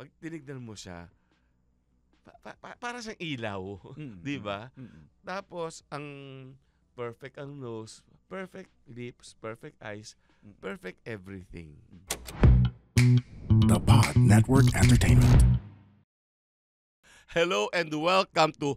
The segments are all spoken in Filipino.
pag tinignan mo siya, para siyang ilaw. Di ba? Tapos, ang perfect ang nose, perfect lips, perfect eyes, perfect everything. The Pod Network Entertainment. Hello and welcome to,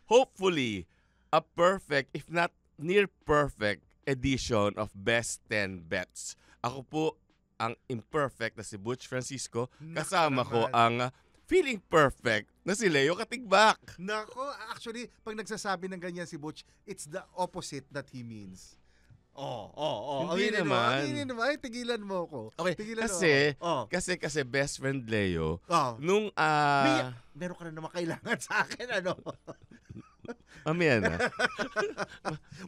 hopefully, a perfect, if not near perfect, edition of Best 10 Bets. Ako po ang imperfect na si Butch Francisco. Kasama ko ang feeling perfect na si Leo Katigbak. Nako, actually, pag nagsasabi ng ganyan si Butch, it's the opposite that he means. Hindi naman. Hindi naman. Tigilan mo ko. Okay, Tigilan kasi best friend Leo, Oh. nung Meron ka na naman kailangan sa akin, ano? Mamaya na.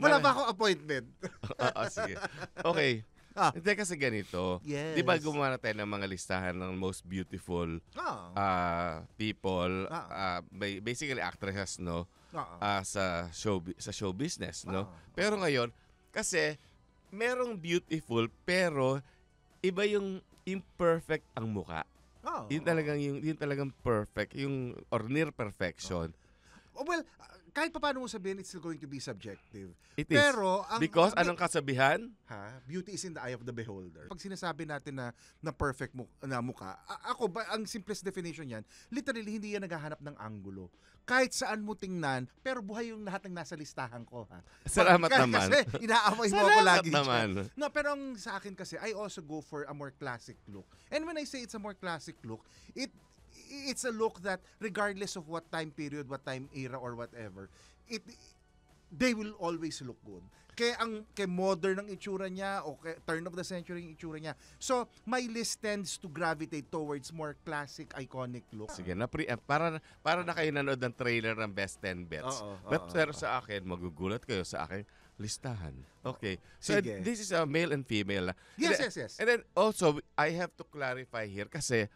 Wala ba akong appointment? Sige. Okay. Hindi kasi ganito. Yes. Di ba gumawa na tayo ng mga listahan ng most beautiful people, basically actresses, no? Sa show business, no? Pero ngayon, kasi merong beautiful pero iba yung imperfect ang muka. Yun talagang perfect, yung or near perfection. Well, kahit pa paano mo sabihin, it's still going to be subjective. It is. Pero, Because anong kasabihan? Beauty is in the eye of the beholder. Pag sinasabi natin na perfect na mukha, ang simplest definition yan, literally, hindi yan naghahanap ng anggulo. Kahit saan mo tingnan, pero buhay yung lahat ng nasa listahan ko. Salamat naman. Kasi inaaway mo ako lagi. Naman. No, pero ang sa akin kasi, I also go for a more classic look. And when I say it's a more classic look, it's a look that regardless of what time period, what time era or whatever, they will always look good. Kaya modern ang itsura niya o turn of the century ang itsura niya. So, my list tends to gravitate towards more classic, iconic look. Sige, para na kayo nanood ng trailer ng Best 10 Bets. Pero sa akin, magugulat kayo sa aking listahan. Okay. So, Sige. this is a male and female. Yes. And then also, I have to clarify here kasi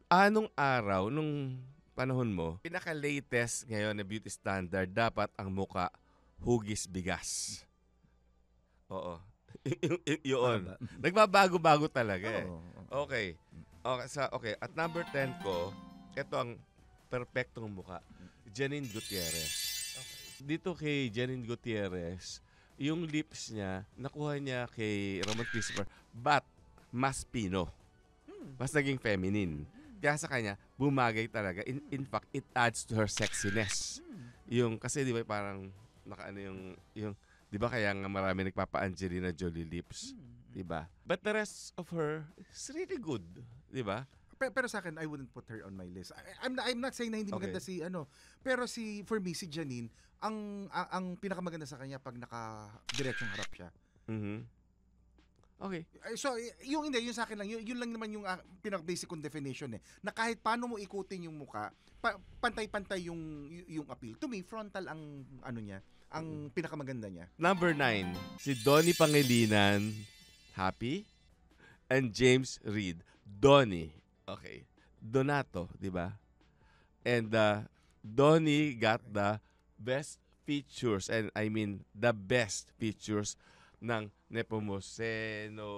anong araw, nung panahon mo, pinaka-latest ngayon na beauty standard, dapat ang muka hugis bigas. Oo. Yun. Nagbabago-bago talaga eh. Okay. Okay. At number 10 ko, ito ang perfectong muka. Janine Gutierrez. Dito kay Janine Gutierrez, yung lips niya, nakuha niya kay Roman Christopher, but mas pino. Mas naging feminine. Kaya sa kanya, bumagay talaga. In fact, it adds to her sexiness. Yung, kasi di ba parang, yung di ba kaya nga marami nagpapa-Angelina Jolie lips? Di ba? But the rest of her is really good. Di ba? Pero sa akin, I wouldn't put her on my list. I'm not saying na hindi maganda si pero for me, si Janine, ang pinakamaganda sa kanya pag naka-diretsong harap siya. Okay. So, yung sa akin lang, yun lang naman yung pinaka-basic kong definition eh. Na kahit paano mo ikutin yung muka, pantay-pantay yung appeal. To me, frontal ang niya, ang pinakamaganda niya. Number 9, si Donnie Pangilinan, Happy, and James Reid. Donnie, okay. Donato, di ba? And Donnie got the best features, and I mean the best features ng Nepomuceno,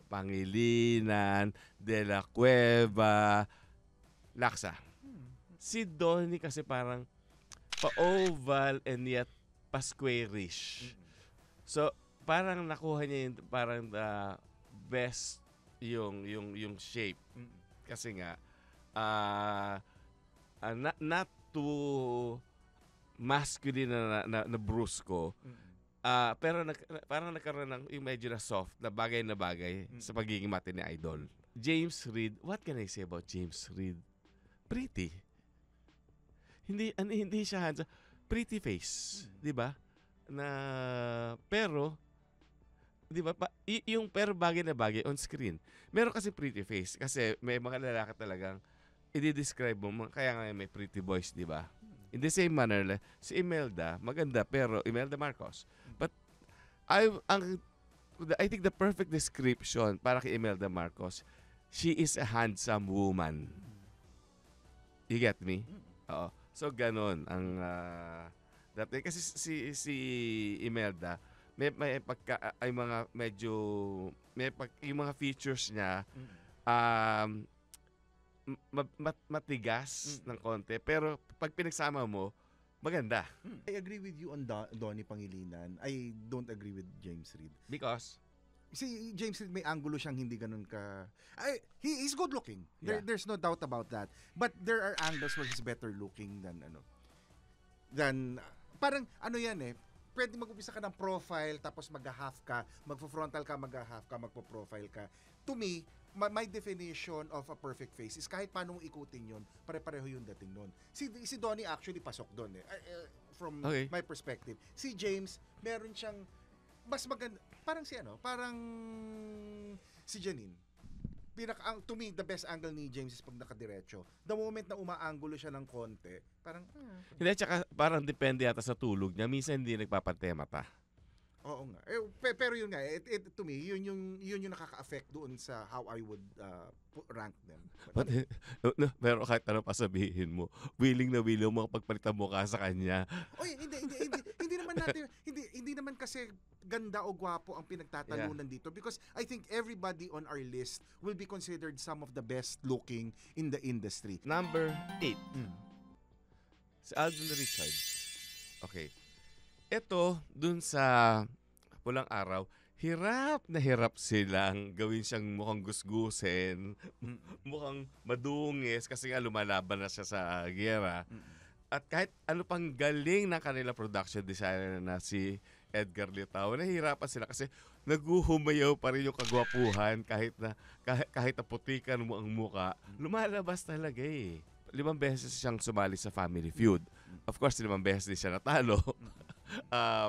Pangilinan, De La Cueva, Laksa. Si Donnie kasi parang pa-oval and yet pa-squarish. So, parang nakuha niya yung parang the best yung shape. Kasi nga, not too masculine na brusco. Pero parang nagkaroon ng yung medyo na soft na bagay sa pagiging mati ni Idol. James Reid, what can I say about James Reid? Pretty. Hindi siya handsome. Pretty face, 'di ba? Pero 'di ba yung pero bagay na bagay on screen. Meron kasi pretty face kasi may mga lalaki talagang i-describe mo kaya nga may pretty boys, 'di ba? In the same manner, si Imelda, maganda pero Imelda Marcos. But I think the perfect description para kay Imelda Marcos, she is a handsome woman. You get me? Oo. So ganun ang dati kasi si Imelda may pagka ay mga medyo yung mga features niya matigas ng konti. Pero pag pinagsama mo, maganda. I agree with you on Donnie Pangilinan. I don't agree with James Reid. Because, Si James Reid may angulo siyang hindi ganun ka... he's good looking. Yeah. There's no doubt about that. But there are angles where he's better looking than parang ano yan eh. Pwede mag-upisa ka ng profile tapos mag-half ka, magpo-frontal ka, mag-half ka, magpo-profile ka. To me, my definition of a perfect face is kahit paano mong ikutin yun, pare-pareho yung dating nun. Si Donnie actually pasok doon eh. From Okay. my perspective. Si James, meron siyang mas maganda, parang si Janine. To me, the best angle ni James is pag nakadiretso. The moment na umaanggulo siya ng konti, parang, hindi, tsaka parang depende yata sa tulog niya. Minsan hindi nagpapantay mata. oo nga. Pero yun nga, to me, yun yung nakaka-affect doon sa how I would rank them. But, pero kahit ano pa sabihin mo, willing na willing mo makapagpalitan mo ka sa kanya. Oy, hindi naman natin, hindi naman kasi ganda o gwapo ang pinagtatalunan dito because I think everybody on our list will be considered some of the best looking in the industry. Number 8. Si Alden Richards. Okay. Ito, dun sa Pulang Araw, hirap na hirap silang gawin siyang mukhang gusgusin, mukhang madungis kasi nga lumalaban na siya sa giyera. At kahit ano pang galing ng kanila production designer na si Edgar Litao, nahihirapan sila kasi naguhumayaw pa rin yung kagwapuhan kahit na putikan mo ang muka. Lumalabas talaga eh. 5 beses siyang sumali sa Family Feud. Of course, 5 beses din siya natalo.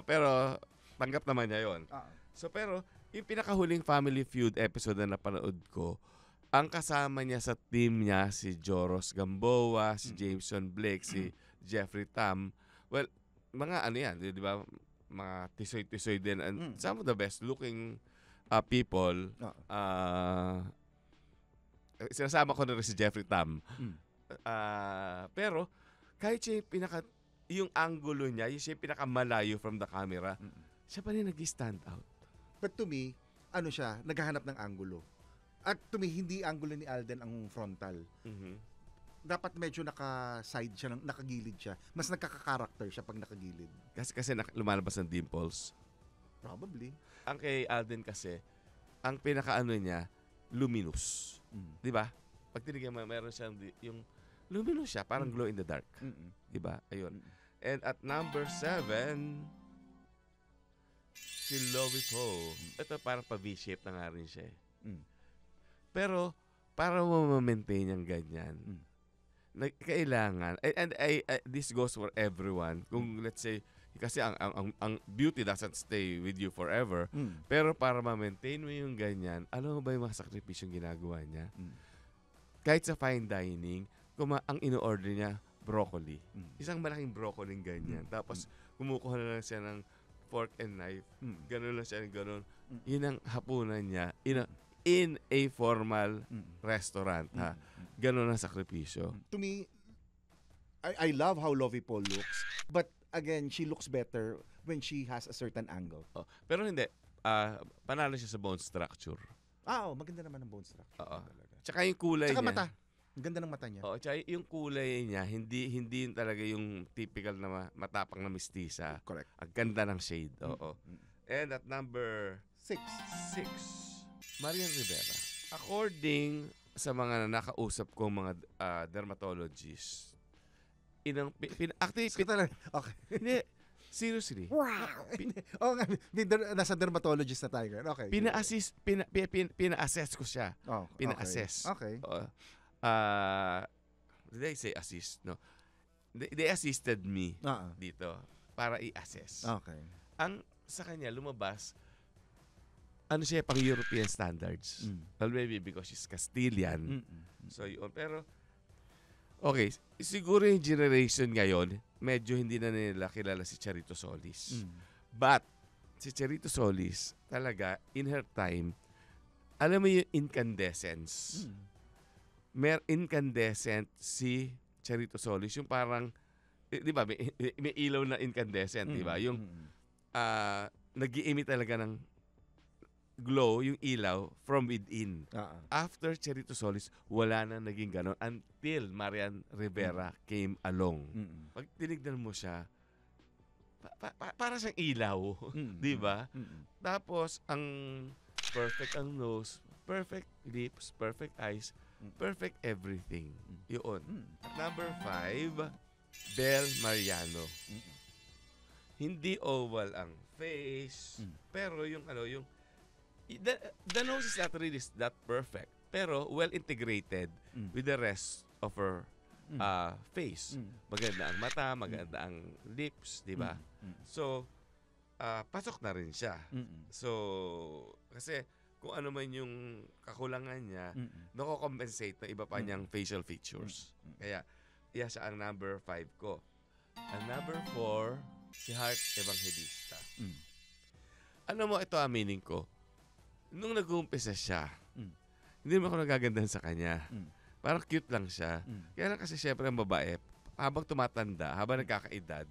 Pero tanggap naman niya yon. So pero, yung pinakahuling Family Feud episode na napanood ko, ang kasama niya sa team niya si Joros Gamboa, si Jameson Blake, si Jeffrey Tam. Well, mga ano yan, di ba? Mga tisoy-tisoy din. And some of the best looking people. Sinasama ko na rin si Jeffrey Tam. Pero, kahit siya yung angulo niya, siya yung pinakamalayo from the camera, siya pa rin nag-stand out. But to me, ano siya, naghahanap ng angulo. At to me, hindi angulo ni Alden ang frontal. Dapat medyo naka-side siya, nakagilid siya. Mas nagkaka-character siya pag nakagilid. Kasi lumalabas ng dimples. Probably. Ang kay Alden kasi, ang pinakaano niya, luminous. Di ba? Pag tinigyan mo, meron siyang yung luminous siya, parang glow in the dark. Di ba? Ayun. And at number 7, si Lovie Poe. Ito parang pa-V-shape na nga rin siya. Pero, para mo ma-maintain yung ganyan, kailangan, and this goes for everyone, kung let's say, kasi ang beauty doesn't stay with you forever, pero para ma-maintain mo yung ganyan, alam mo ba yung mga sakripisyong ginagawa niya? Kahit sa fine dining, ang ino-order niya, broccoli. Isang malaking broccoli ganyan. Tapos, kumukuha na lang siya ng fork and knife. Ganun lang siya, ganun. Yun ang hapunan niya in a formal restaurant. Ganun ang sakripisyo. To me, I love how Lovie Poe looks. But again, she looks better when she has a certain angle. Pero hindi. Panalo siya sa bone structure. Maganda naman ang bone structure. Tsaka yung kulay niya. Tsaka mata. Ang ganda ng mata niya. Tsaka yung kulay niya, hindi yung talaga yung typical na matapang na mistisa. Correct. Ang ganda ng shade. And at number 6, Marian Rivera. According sa mga nakausap kong mga dermatologists, actually, okay. hindi, seriously. Wow. Nasa dermatologist na tayo. Okay. Pina-assess ko siya. Pina-assess. Okay. Did I say assist? No. They assisted me dito para i-assess. Okay. Ang sa kanya lumabas, ano siya, pang European standards. Well, maybe because she's Castilian. So yun. Pero, okay, siguro yung generation ngayon, medyo hindi na nila kilala si Charito Solis. But, si Charito Solis, talaga, in her time, alam mo yung incandescence. Incandescent si Charito Solis. Yung parang, di ba, may ilaw na incandescent, di ba? Yung, nag-i-emit talaga ng glow, yung ilaw, from within. Ah. After Cherito Solis, wala na naging ganon until Marian Rivera came along. Pag tinignan mo siya, para siyang ilaw. Di ba? Tapos, ang perfect ang nose, perfect lips, perfect eyes, perfect everything. Yun. At number 5, Bel Mariano. Hindi oval ang face, pero yung the nose is not really that perfect, pero well integrated with the rest of her face. Maganda ang mata, maganda ang lips, di ba? So, pasok na rin siya. So, kasi kung ano man yung kakulangan niya, nako-compensate na iba pa niyang facial features. Kaya, siya ang number 5 ko. Ang number 4, si Heart Evangelista. Ano mo, ito aminin ko. Nung nag-uumpisa siya, hindi naman ako nagagandahan sa kanya. Parang cute lang siya. Kaya lang kasi syempre ang babae, habang tumatanda, habang nagkakaedad,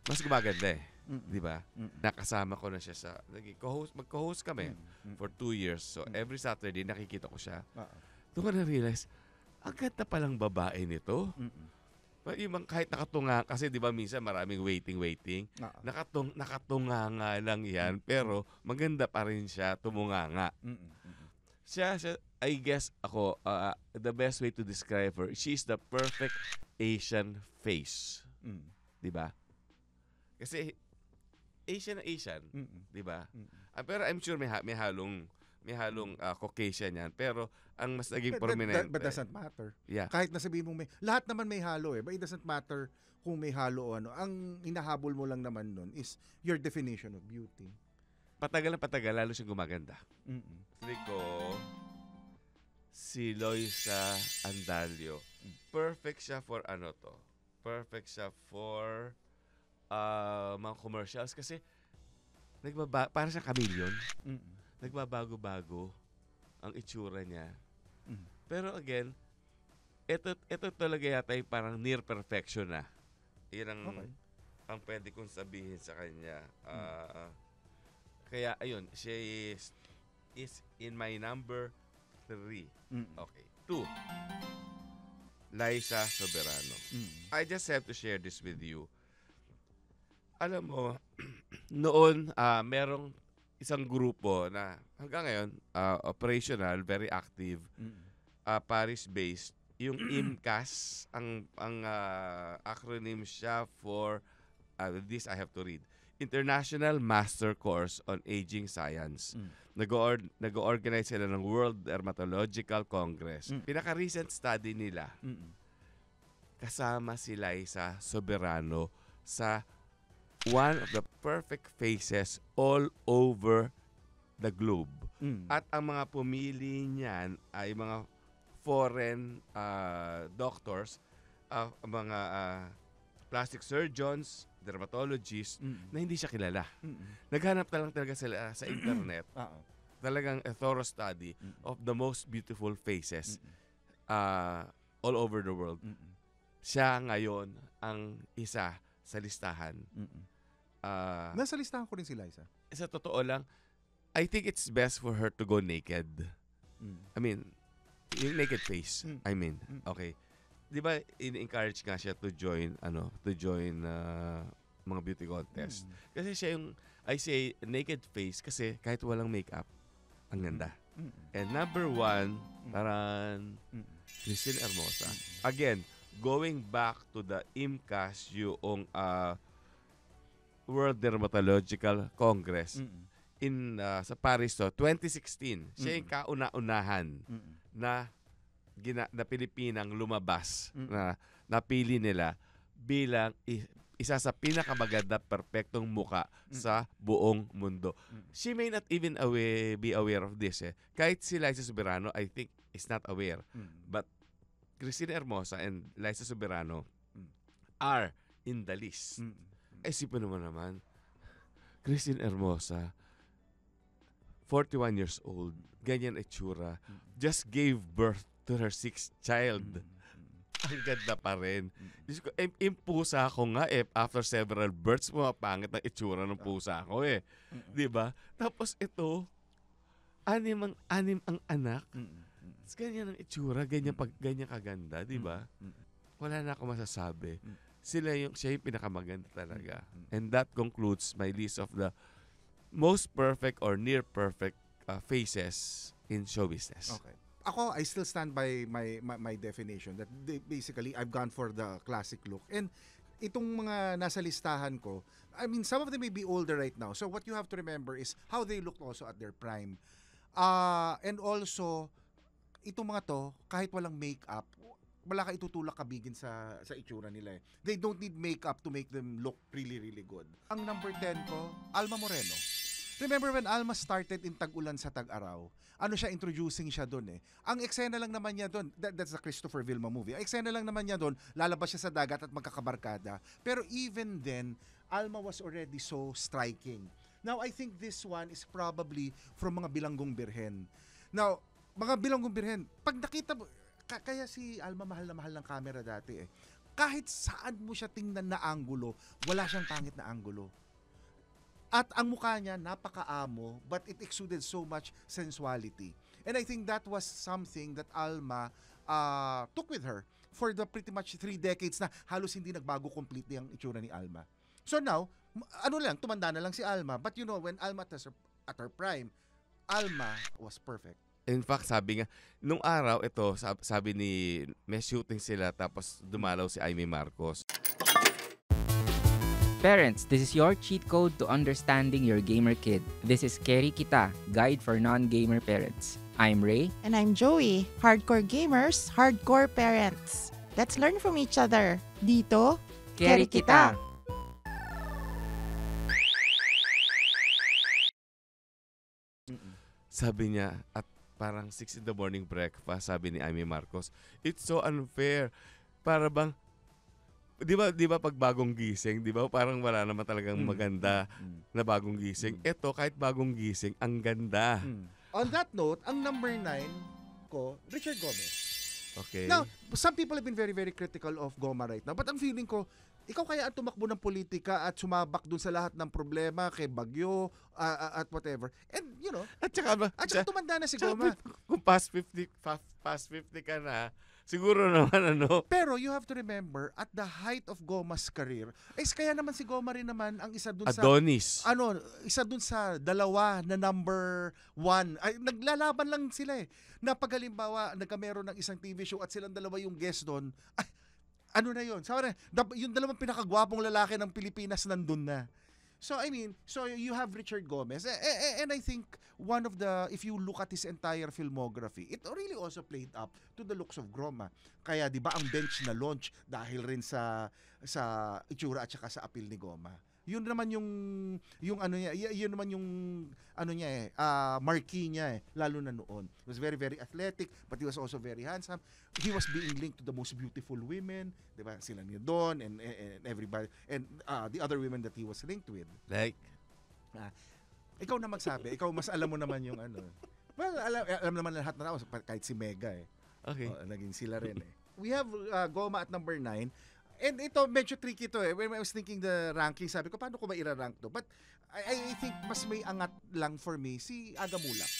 mas gumaganda eh. Di ba? Nakasama ko na siya sa, mag-co-host kami for 2 years. So every Saturday, nakikita ko siya. Doon ko na-realize, ang ganda palang babae nito. Ibang kahit nakatunga, kasi di ba minsan maraming waiting. Nakatunga nga lang yan, pero maganda pa rin siya, tumunganga. Siya, I guess ako, the best way to describe her, she's the perfect Asian face. Di ba? Kasi Asian, di ba? Pero I'm sure may halong Caucasian yan. Pero ang mas naging prominent. But doesn't matter. Yeah. Kahit nasabihin mong lahat naman may halo eh. But it doesn't matter kung may halo o ano. Ang inahabol mo lang naman nun is your definition of beauty. Patagal lalo siyang gumaganda. Ko, si Loisa Andalio. Perfect siya for ano to? Perfect siya for mga commercials kasi para siyang chameleon. Nagbabago-bago ang itsura niya. Pero again, ito talaga yata yung parang near perfection na. Yan ang pwede kong sabihin sa kanya. Kaya ayun, she is in my number 3. Okay. 2. Liza Soberano. I just have to share this with you. Alam mo, noon merong isang grupo na hanggang ngayon operational, very active, Paris-based, yung IMCAS, ang acronym siya for this I have to read. International Master Course on Aging Science. Nag-organize sila ng World Dermatological Congress. Pinaka-recent study nila, kasama si Liza Soberano sa one of the perfect faces all over the globe. At ang mga pumili niyan ay mga foreign doctors, mga plastic surgeons, dermatologists, na hindi siya kilala. Naghanap na lang talaga sila sa internet. Talagang a thorough study of the most beautiful faces all over the world. Siya ngayon ang isa sa listahan. Nasa listahan ko rin si Liza. Sa totoo lang, I think it's best for her to go naked. I mean, yung naked face. I mean, okay. Di ba, in-encourage nga siya to join mga beauty contest. Kasi siya yung, I say, naked face kasi kahit walang makeup, ang ganda. And number 1, parang Christine Hermosa. Again, going back to the IMCAS, yung World Dermatological Congress sa Paris 2016. Siya yung kauna-unahan na Pilipinang lumabas na napili nila bilang isa sa pinakamaganda perpektong muka sa buong mundo. She may not even be aware of this. Kahit si Liza Soberano, I think, is not aware. But Christine Hermosa and Liza Soberano are in the list. Isipin naman, Christine Hermosa, 41 years old, ganyan itsura, just gave birth to her 6th child. Ang ganda pa rin. Yung pusa ko nga after several births, pangit ang itsura ng pusa ko Di ba? Tapos ito, anim ang anak. Mm-mm. Tapos ganyan ang itsura, ganyan kaganda, di ba? Wala na ako masasabi. Siya yung pinakamaganda talaga. And that concludes my list of the most perfect or near perfect faces in show business. Okay. Ako, I still stand by my definition that basically I've gone for the classic look. And itong mga nasa listahan ko, I mean, some of them may be older right now. So what you have to remember is how they looked also at their prime. And also, itong mga to, kahit walang makeup, wala ka itutulak kabigin sa itsura nila eh. They don't need makeup to make them look really, really good. Ang number 10 ko, Alma Moreno. Remember when Alma started in Tag-Ulan sa Tag-Araw? Ano siya, introducing siya doon eh. Ang eksena lang naman niya doon, that's the Christopher Vilma movie. Ang eksena lang naman niya doon, lalabas siya sa dagat at magkakabarkada. Pero even then, Alma was already so striking. Now, I think this one is probably from mga Bilanggong Birhen. Now, mga Bilanggong Birhen, pag nakita mo, kaya si Alma mahal ng camera dati eh. Kahit saan mo siya tingnan na anggulo, wala siyang pangit na anggulo. At ang mukha niya, napakaamo, but it exuded so much sensuality. And I think that was something that Alma took with her for the pretty much 3 decades na halos hindi nagbago completely ang itsura ni Alma. So now, tumanda na lang si Alma. But you know, when Alma at her prime, Alma was perfect. In fact, sabi nga, nung araw, ito, sabi ni, may shooting sila, tapos dumalaw si Aimee Marcos. Parents, this is your cheat code to understanding your gamer kid. This is Keri Kita, Guide for Non-Gamer Parents. I'm Ray. And I'm Joey. Hardcore gamers, hardcore parents. Let's learn from each other. Dito, Keri Kita. Sabi niya, at parang 6 in the morning breakfast, sabi ni Aimee Marcos, it's so unfair. Para bang, di ba pag bagong gising, di ba parang wala naman talagang maganda na bagong gising. Ito, kahit bagong gising, ang ganda. On that note, ang number 9 ko, Richard Gomez. Okay. Now, some people have been very, very critical of Goma right now. But ang feeling ko, ikaw kaya ang tumakbo ng politika at sumabak dun sa lahat ng problema kay Bagyo at whatever. And, you know, At saka tumanda na si Goma. Kung past 50 ka na, siguro naman Pero you have to remember, at the height of Goma's career, kaya naman si Goma rin naman ang isa dun Adonis. isa dun sa dalawa na number 1. Ay, naglalaban lang sila eh. Na pag halimbawa, nagkameron ng isang TV show at silang dalawa yung guest doon, ano na yun? Sabi na, yung dalawang pinakagwapong lalaki ng Pilipinas nandun na. So, I mean, so you have Richard Gomez. And I think one of the, if you look at his entire filmography, it really also played up to the looks of Goma. Kaya, di ba, ang bench na launch dahil rin sa itsura at saka sa appeal ni Goma. Yun naman yung ano niya, yun naman yung ano niya marquee niya lalo na noon. He was very, very athletic, but he was also very handsome. He was being linked to the most beautiful women, 'di ba? Sila ni Don and everybody and the other women that he was linked with. Like Ikaw na magsabi, ikaw mas alam mo naman yung ano. Well, alam naman lahat na kahit si Mega Okay. Naging sila rin We have Goma at number 9. And ito, medyo tricky to When I was thinking the ranking, sabi ko, paano ko ba ira-rank to? But I think mas may angat lang for me si Aga Mulak.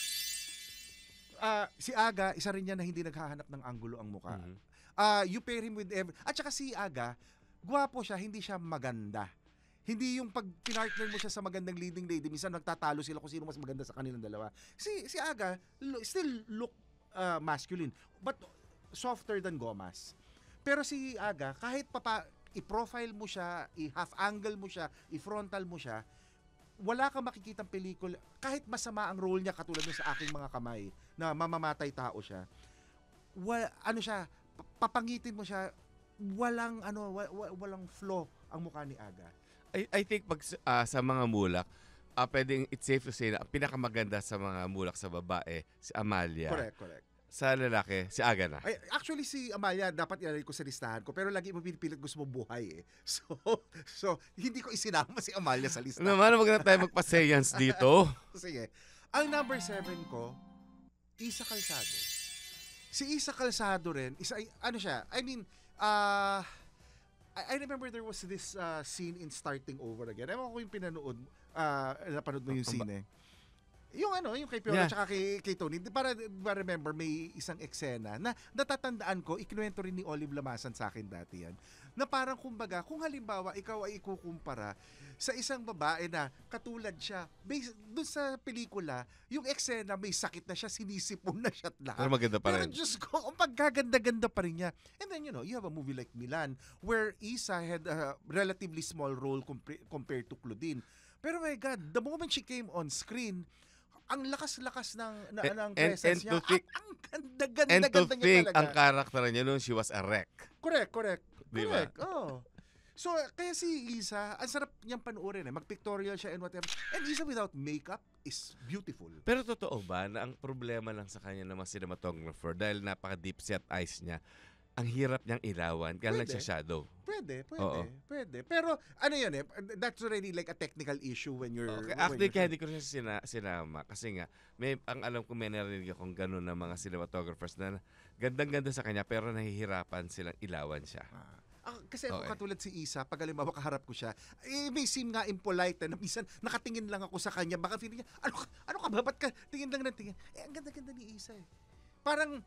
Si Aga, isa rin niya na hindi naghahanap ng anggulo ang mukha. You pair him with at saka si Aga, gwapo siya, hindi siya maganda. Hindi yung pag pinartner mo siya sa magandang leading lady, minsan nagtatalo sila kung sino mas maganda sa kanilang dalawa. Si Aga still look masculine, but softer than Gomas. Pero si Aga, kahit i-profile mo siya, i-half angle mo siya, i-frontal mo siya, wala kang makikitang pelikula, kahit masama ang role niya katulad ng sa Aking Mga Kamay, na mamamatay tao siya, papangitin mo siya, walang flaw ang mukha ni Aga. I think pag sa mga mulak, pwedeng it's safe to say na pinakamaganda sa mga mulak sa babae, si Amalia. Correct. Sa lalaki, si Aga na. Actually, si Amalia, dapat ilalagay ko sa listahan ko, pero lagi mo pinipilit gusto mo buhay So, hindi ko isinama si Amalia sa listahan. Naman, wag na tayo magpa-seance dito. Sige. Ang number 7 ko, Isa Calzado. Si Isa Calzado rin, ano siya, I mean, I remember there was this scene in Starting Over Again. Ewan ko yung napanood mo yung scene yung kay Piolo Yeah. tsaka kay Tony, para remember, may isang eksena na natatandaan ko, ikinuwento rin ni Olive Lamasan sa akin dati yan, na parang kumbaga, kung halimbawa ikaw ay ikukumpara sa isang babae na katulad siya, doon sa pelikula, yung eksena may sakit na siya, sinisipon na siya at lahat. Pero maganda pa Pero rin. Diyos ko, ang pagkaganda-ganda pa rin niya. And then, you have a movie like Milan where Isa had a relatively small role compared to Claudine. Pero my God, the moment she came on screen, ang lakas-lakas ng presence niya. Ang ganda-ganda And to niya think, talaga. ang karakter niya noon, she was a wreck. Correct. Di ba? Correct. Oh. So, kaya si Isa, ang sarap niyang panoorin. Mag-pictorial siya and whatever. And Isa without makeup is beautiful. Pero totoo ba na ang problema lang sa kanya ng mga cinematographer dahil napaka-deep set eyes niya, ang hirap niyang ilawan kaya lang Pwede. siya shadow. Pwede. Oo. Pero ano yun that's already like a technical issue when you're... Okay. when Actually, you're- kaya di ko siya sinama kasi nga, ang alam ko may narinig akong ganun ng mga cinematographers na gandang-ganda sa kanya pero nahihirapan silang ilawan siya. Kasi ako Okay. katulad si Isa, pag halimbawa kaharap ko siya, may seem nga impolite na minsan nakatingin lang ako sa kanya, baka feeling niya, ano ka ba? Ba't ka tingin lang ng tingin? Ang ganda-ganda ni Isa eh. Parang,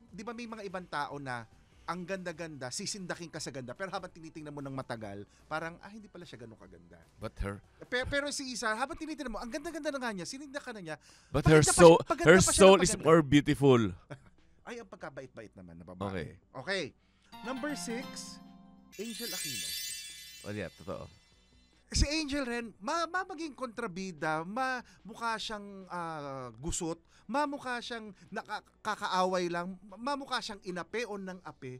di ba may mga ibang tao na ang ganda-ganda, sisindakin ka sa ganda, pero habang tinitingnan mo ng matagal, parang, hindi pala siya ganun kaganda. But her Pero si Isa, habang tinitingnan mo, ang ganda-ganda na nga niya, sinindak ka na niya, but Paganda her pa siya soul ng is paganda. more beautiful. ay, ang pagkabait-bait naman na babae. Okay. Number 6, Angel Aquino. O yeah, totoo. Si Angel rin, maging kontrabida, mukha siyang gusot, mukha siyang nakakaaway lang, mukha siyang inape o ng ape.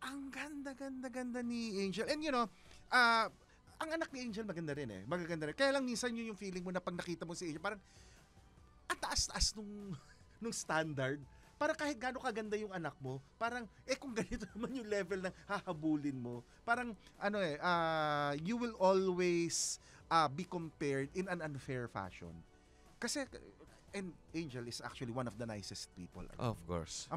Ang ganda ni Angel. And ang anak ni Angel maganda rin eh. Magaganda rin. Kaya lang minsan yun yung feeling mo na pag nakita mo si Angel, parang ang taas-taas nung standard. Parang kahit gaano kaganda yung anak mo, parang, kung ganito naman yung level ng hahabulin mo, parang, you will always be compared in an unfair fashion. Kasi, and Angel is actually one of the nicest people. Of course.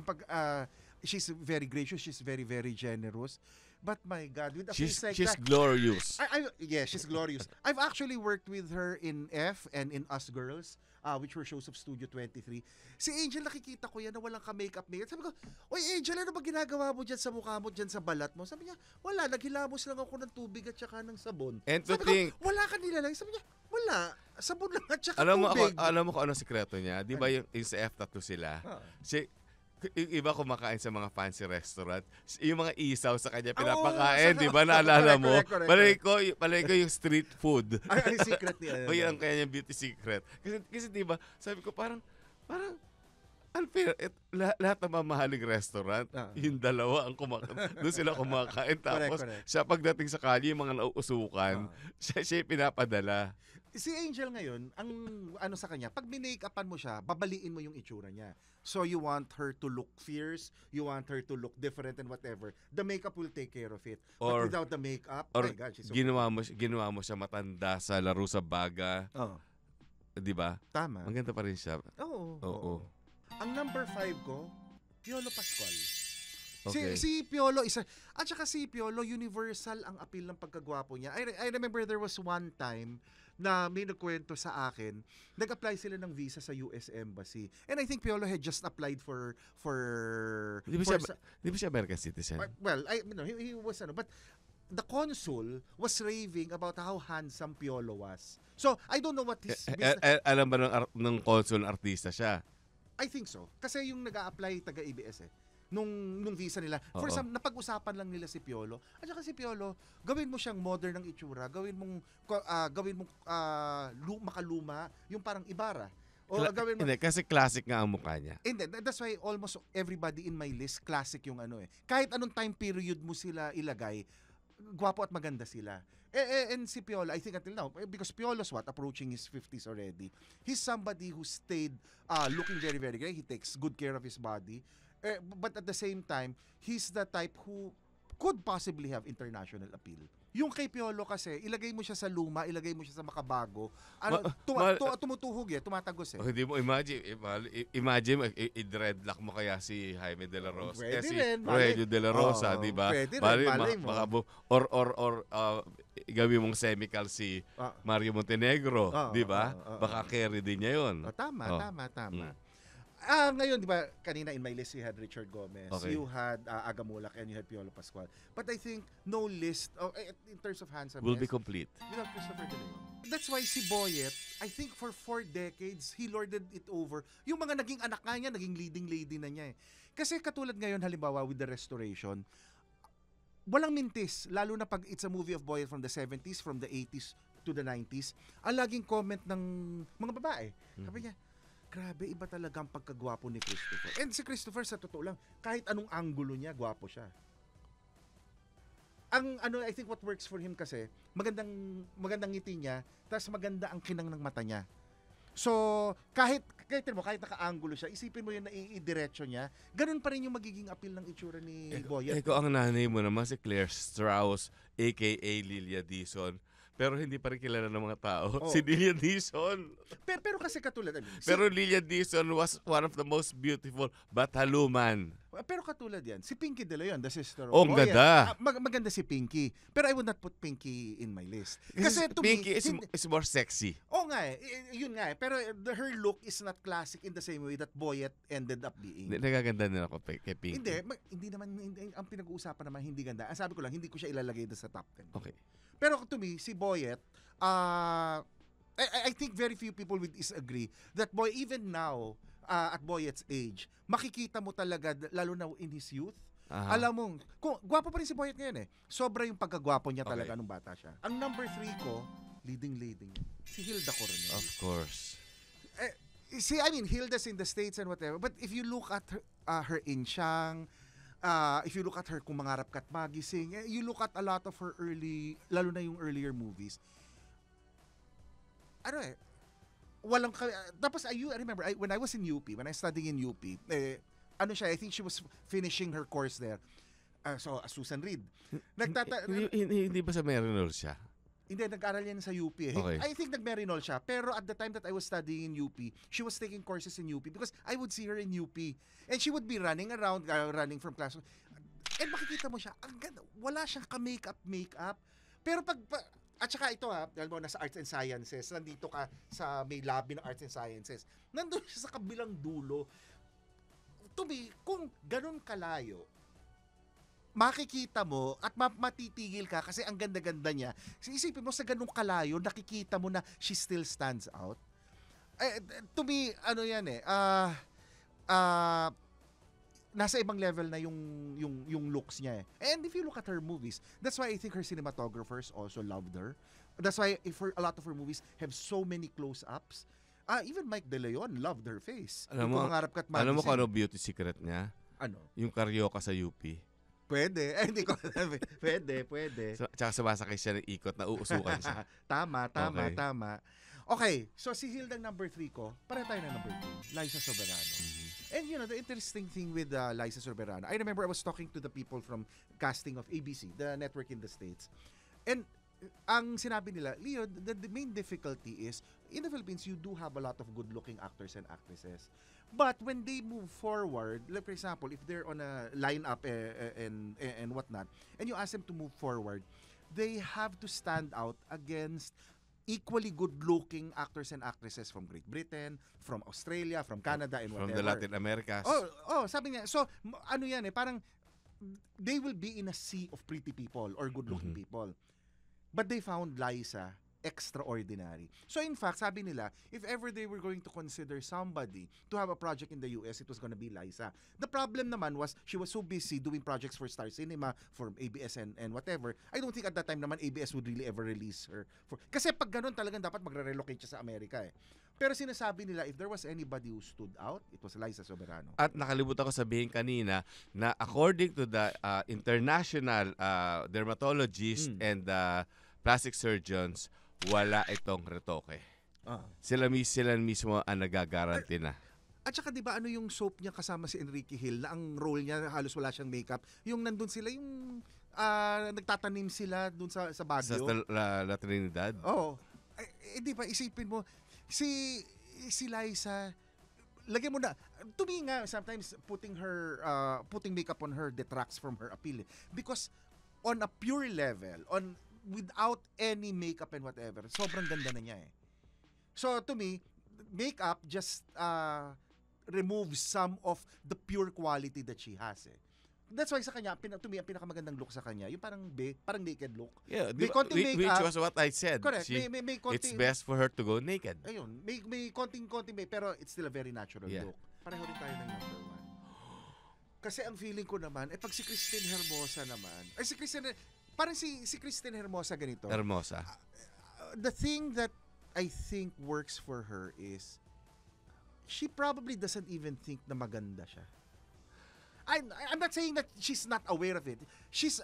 She's very gracious, she's very, very generous. But my God, with a face like She's that, glorious. yeah, she's glorious. I've actually worked with her in F and in Us Girls, which were shows of Studio 23. Si Angel, nakikita ko yan na walang ka-makeup. Sabi ko, Oy Angel, ano ba ginagawa mo dyan sa mukha mo, dyan sa balat mo? Sabi niya, wala, naghilamos lang ako ng tubig at saka ng sabon. And to Sabi think, ko, wala ka nilalagay. Sabi niya, wala, sabon lang at saka alam mo tubig. kung ano sikreto niya? Di ba yung sa F-tattoo sila? Yung iba kumakain sa mga fancy restaurant, yung mga isaw sa kanya pinapakain, di ba? Naalala mo? Correct. Palay ko yung street food. Ay, secret niya. O yun ang kanya beauty secret. Kasi di ba, sabi ko parang unfair. Lahat ng mamahaling restaurant, yung dalawa ang doon sila kumakain. Tapos Correct. siya pagdating sa kalye, yung mga nauusukan, siya yung pinapadala. Si Angel ngayon, ang sa kanya, pag minake-upan mo siya, babaliin mo yung itsura niya. So you want her to look fierce, you want her to look different and whatever. The makeup will take care of it. Or- But without the makeup, Or my God, she's so ginawa mo siya matanda sa Laro sa Baga, Oh, di ba? tama. Maganda pa rin siya. Oo. Ang number 5 ko, Piolo Pascual. Okay. Si Piolo isa, at saka si Piolo, universal ang appeal ng pagkagwapo niya. I remember there was one time na may nagkwento sa akin, nag-apply sila ng visa sa US Embassy. And I think Piolo had just applied for Di ba siya American citizen? well, he was but the consul was raving about how handsome Piolo was. So, I don't know what his business... Alam ba ng consul artista siya? I think so. Kasi yung nag-a-apply taga-ABS nung visa nila. Oo. For some, napag-usapan lang nila si Piolo. At saka si Piolo, gawin mo siyang modern ng itsura, gawin mong makaluma, yung parang Ibarra. O gawin mo... Hindi, kasi classic nga ang mukha niya. And that's why almost everybody in my list, classic yung Kahit anong time period mo sila ilagay, gwapo at maganda sila. And si Piolo, I think until now, because Piolo's approaching his 50s already, he's somebody who stayed looking very, very great. He takes good care of his body. But at the same time, he's the type who could possibly have international appeal. Yung kay Piolo kasi, ilagay mo siya sa luma, ilagay mo siya sa makabago, tumutuhog tumatagos eh. Hindi mo imagine, i-dreadlock mo kaya si Jaime De La Rosa. Pwede si rin, Rogelio De La Rosa, di ba? Pwede rin, malay mo. Or gawin mong semical si Mario Montenegro, di ba? Baka carry din niya yun. Tama. Ngayon, di ba, kanina in my list you had Richard Gomez, you had Aga Mulak, and you had Piolo Pascual. But I think no list, in terms of handsomeness, will be complete. Without Christopher De Leon. That's why si Boyet, I think for 4 decades, he lorded it over. Yung mga naging anak nga niya, naging leading lady na niya eh. Kasi katulad ngayon, halimbawa, with the Restoration, walang mintis, lalo na pag it's a movie of Boyet from the 70s, from the 80s to the 90s, ang laging comment ng mga babae. Sabi niya, grabe, iba talaga ang pagkagwapo ni Christopher. And si Christopher, sa totoo lang, kahit anong anggulo niya, gwapo siya. I think what works for him kasi, magandang ngiti niya, tapos maganda ang kinang ng mata niya. So, kahit naka-angulo siya, isipin mo yun na i-diretso niya, ganun pa rin yung magiging appeal ng itsura ni Boyet. Ikaw ang nanay mo naman, si Claire Strauss, aka Lilia Dizon. Pero hindi pa rin kilala ng mga tao. Si Lilia Dizon. Pero kasi katulad. Pero Lilia Dizon was one of the most beautiful bataluman. Pero katulad yan, si Pinky De Leon, the sister of ang ganda. Maganda si Pinky. Pero I would not put Pinky in my list. Kasi to Pinky is more sexy. Oo nga eh. Yun nga eh. Pero her look is not classic in the same way that Boyet ended up being. Nagaganda din ako kay Pinky. Hindi naman, ang pinag-uusapan naman hindi ganda. Ang sabi ko lang, hindi ko siya ilalagay sa top 10. Okay. Pero to me, si Boyet, I think very few people would disagree that even now, at Boyet's age, makikita mo talaga, lalo na in his youth, alam mo, gwapo pa rin si Boyet ngayon eh. Sobra yung pagkagwapo niya talaga nung bata siya. Ang number 3 ko, leading, si Hilda Coronel. Of course. Hilda's in the States and whatever, but if you look at her in Shang, if you look at her Kung Mangarap Ka't Magising, you look at a lot of her lalo na yung earlier movies, tapos I remember, when I was in UP, when I studying in UP, I think she was finishing her course there. So, Susan Reed. Hindi ba sa Merinol siya? Hindi, nag-aral yan sa UP eh. Okay. I think nag-Merinol siya. Pero at the time that I was studying in UP, she was taking courses in UP because I would see her in UP. And she would be running around, running from class. And makikita mo siya, ang ganda, wala siyang ka-makeup. Pero at saka ito dahil mo nasa Arts and Sciences, nandito ka sa may lobby ng Arts and Sciences, nandun siya sa kabilang dulo. To me, kung ganun kalayo, makikita mo at matitigil ka kasi ang ganda-ganda niya. Isipin mo sa ganung kalayo, nakikita mo na she still stands out. To me, nasa ibang level na yung looks niya eh. And if you look at her movies, that's why I think her cinematographers also loved her. That's why a lot of her movies have so many close-ups. Even Mike De Leon loved her face. Alam mo kung ano beauty secret niya? Ano? Yung karyoka sa UP. Pwede. Hindi ko alam. Pwede. Tsaka sumasakay siya ng ikot na uusukan siya. Tama. Okay, so si Hilda number 3 ko, para tayo na number 2, Liza Soberano. And the interesting thing with Liza Soberano, I remember I was talking to the people from casting of ABC, the network in the States. And ang sinabi nila, Leo, the main difficulty is, in the Philippines, you do have a lot of good-looking actors and actresses. But when they move forward, like for example, if they're on a lineup and whatnot, and you ask them to move forward, they have to stand out against equally good-looking actors and actresses from Great Britain, from Australia, from Canada, and whatever. From the Latin Americas. Sabi niya. So, parang they will be in a sea of pretty people or good-looking people. But they found Liza extraordinary. So in fact, sabi nila, if ever they were going to consider somebody to have a project in the US, it was gonna be Liza. The problem naman was, she was so busy doing projects for Star Cinema, for ABS and whatever. I don't think at that time naman ABS would really ever release her. Kasi pag ganun talagang dapat magre-relocate siya sa Amerika eh. Pero sinasabi nila, if there was anybody who stood out, it was Liza Soberano. At nakalimutan ko sabihin kanina na according to the international dermatologists and plastic surgeons, wala itong retoke. Sila mismo ang nagagaranti na. At saka 'di ba yung soap niya kasama si Enrique Hill na ang role niya halos wala siyang makeup. Yung nandun sila yung nagtatanim sila dun sa Baguio. Sa La Trinidad. Oo. Di ba, isipin mo, si Liza, lagyan mo na, to me nga, sometimes putting makeup on her detracts from her appeal. Because on a pure level, without any makeup and whatever, sobrang ganda na niya eh. So to me, makeup just removes some of the pure quality that she has eh. That's why sa kanya, to me, ang pinakamagandang look sa kanya, yung parang naked look. Yeah, May konting which makeup. was what I said. Correct. May konting, It's best for her to go naked. ayun, may konting pero it's still a very natural Yeah. look. Pareho rin tayo ng number 1. Kasi ang feeling ko naman, pag si Christine Hermosa naman, parang si Christine Hermosa ganito. Hermosa. The thing that I think works for her is, she probably doesn't even think na maganda siya. I'm not saying that she's not aware of it. She's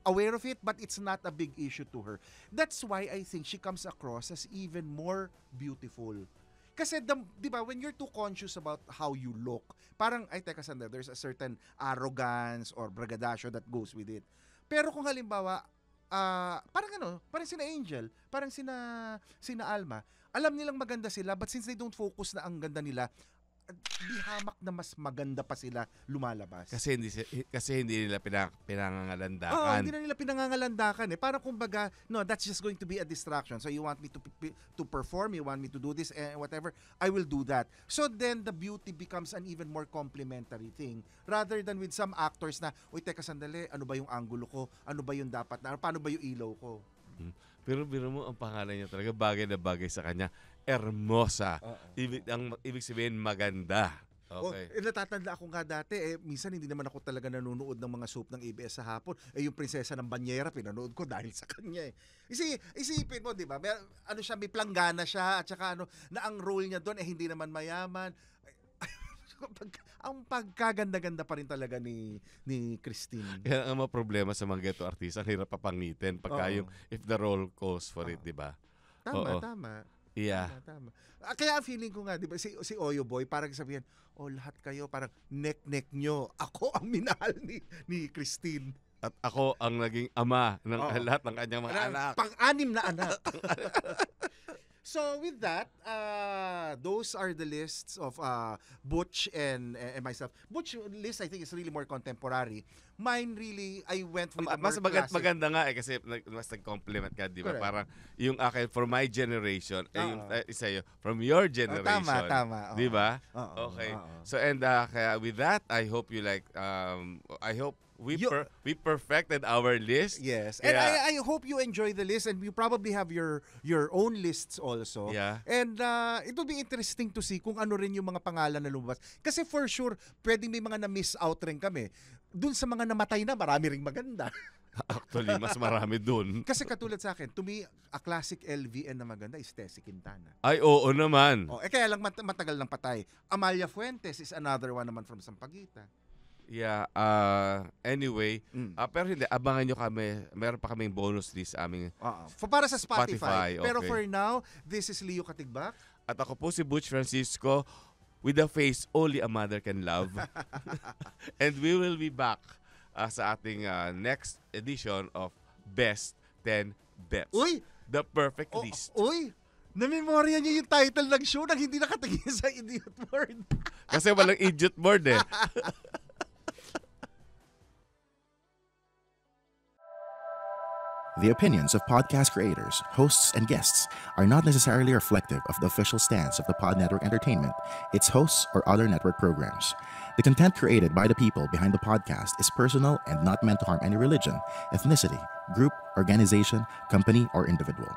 aware of it, but it's not a big issue to her. That's why I think she comes across as even more beautiful. Kasi, di ba, when you're too conscious about how you look, parang, teka sandali, there's a certain arrogance or bragadasyo that goes with it. Pero kung halimbawa, parang sina Angel, parang sina Alma, alam nilang maganda sila, but since they don't focus na ang ganda nila, di hamak na mas maganda pa sila lumalabas. Kasi hindi nila pinangangalandakan. Oo, hindi na nila pinangangalandakan eh. Parang kumbaga, no, that's just going to be a distraction. So you want me to perform, you want me to do this, whatever, I will do that. So then the beauty becomes an even more complementary thing rather than with some actors na, uy, teka sandali, ano ba yung angulo ko? Ano ba yung dapat na? Paano ba yung ilaw ko? Pero biro mo, ang pangalan niya talaga bagay na bagay sa kanya. Hermosa. Ibig sabihin maganda. Okay. Natatanda ako nga dati, minsan hindi naman ako talaga nanonood ng mga soap ng ABS sa hapon. Yung Prinsesa ng Banyera, pinanood ko dahil sa kanya eh. Isipin mo, di ba? May planggana siya, at saka na ang role niya doon hindi naman mayaman. Ang pagkaganda-ganda pa rin talaga ni Christine. Kaya ang mga problema sa mga geto artista, ang hirap papangitin pagka yung if the role calls for it, di ba? Tama. Yeah. Tama. Kaya ang feeling ko nga, di ba, si Oyo Boy, parang sabihin, lahat kayo, parang neck nyo. Ako ang minahal ni Christine. At ako ang naging ama ng lahat ng kanyang mga anak. Pang-anim na anak. So with that, those are the lists of Butch and myself. Butch list, I think, is really more contemporary. Mine really, I went with Mas classic. maganda nga kasi mas nag-compliment ka, di ba? Correct. Parang yung akin, for my generation, yung isa yun, from your generation. Tama. Di ba? Okay. So and kaya with that, I hope you I hope we perfected our list. Yes. And I hope you enjoy the list, and you probably have your own lists also. Yeah. And it will be interesting to see kung ano rin yung mga pangalan na lumabas. Kasi for sure, pwedeng may mga na-miss out rin kami. Dun sa mga namatay na, marami ring maganda. Actually, mas marami dun. Kasi katulad sa akin, to me, a classic LVN na maganda is Tessie Quintana. Ay, oo naman. Kaya lang matagal lang patay. Amalia Fuentes is another one naman from Sampaguita. Yeah, anyway, pero hindi, abangan nyo kami, meron pa kaming bonus list sa aming para sa Spotify. Okay. Pero for now, this is Leo Katigbak. At ako po si Butch Francisco, with a face only a mother can love. And we will be back sa ating next edition of Best 10 Bets. Uy! The Perfect List. Uy! Na-memorya niyo yung title ng show nang hindi nakatingin sa idiot board. Kasi walang idiot board eh. The opinions of podcast creators, hosts, and guests are not necessarily reflective of the official stance of the Pod Network Entertainment, its hosts, or other network programs. The content created by the people behind the podcast is personal and not meant to harm any religion, ethnicity, group, organization, company, or individual.